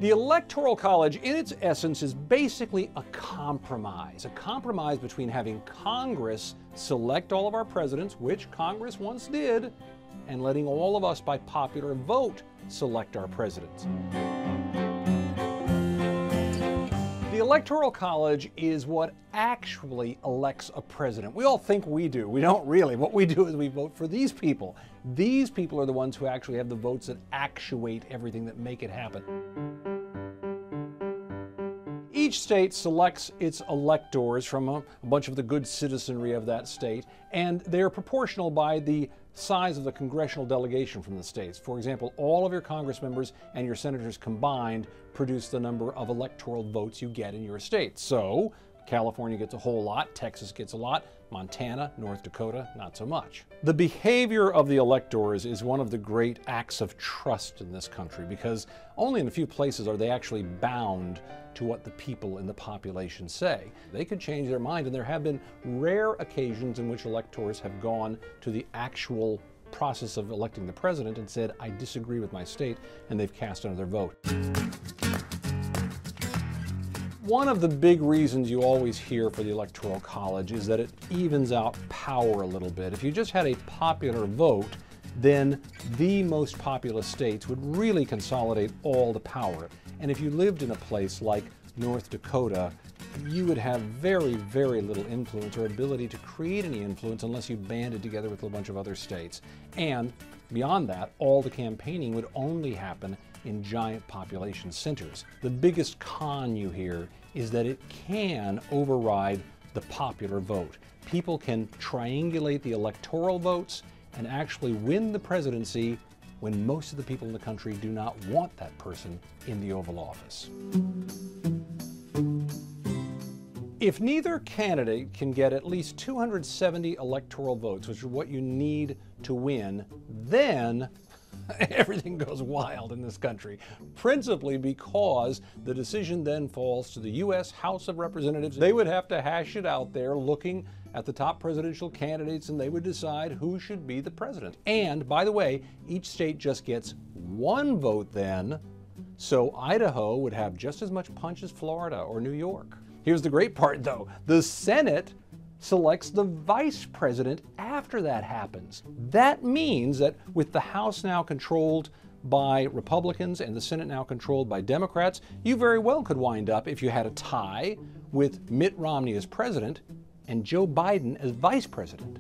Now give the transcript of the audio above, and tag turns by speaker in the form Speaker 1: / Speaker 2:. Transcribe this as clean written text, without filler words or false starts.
Speaker 1: The Electoral College, in its essence, is basically a compromise between having Congress select all of our presidents, which Congress once did, and letting all of us by popular vote select our presidents. The Electoral College is what actually elects a president. We all think we do. We don't really. What we do is we vote for these people. These people are the ones who actually have the votes that actuate everything, that make it happen. Each state selects its electors from a bunch of the good citizenry of that state, and they are proportional by the size of the congressional delegation from the states. For example, all of your Congress members and your senators combined produce the number of electoral votes you get in your state. So, California gets a whole lot, Texas gets a lot, Montana, North Dakota, not so much. The behavior of the electors is one of the great acts of trust in this country, because only in a few places are they actually bound to what the people in the population say. They could change their mind, and there have been rare occasions in which electors have gone to the actual process of electing the president and said, I disagree with my state, and they've cast another vote. One of the big reasons you always hear for the Electoral College is that it evens out power a little bit. If you just had a popular vote, then the most populous states would really consolidate all the power. And if you lived in a place like North Dakota, you would have very, very little influence or ability to create any influence unless you banded together with a bunch of other states. And beyond that, all the campaigning would only happen in giant population centers. The biggest con you hear is that it can override the popular vote. People can triangulate the electoral votes and actually win the presidency when most of the people in the country do not want that person in the Oval Office. If neither candidate can get at least 270 electoral votes, which is what you need to win, then everything goes wild in this country, principally because the decision then falls to the U.S. House of Representatives. They would have to hash it out there looking at the top presidential candidates, and they would decide who should be the president. And, by the way, each state just gets one vote then, so Idaho would have just as much punch as Florida or New York. Here's the great part, though. The Senate selects the vice president after that happens. That means that with the House now controlled by Republicans and the Senate now controlled by Democrats, you very well could wind up, if you had a tie, with Mitt Romney as president and Joe Biden as vice president.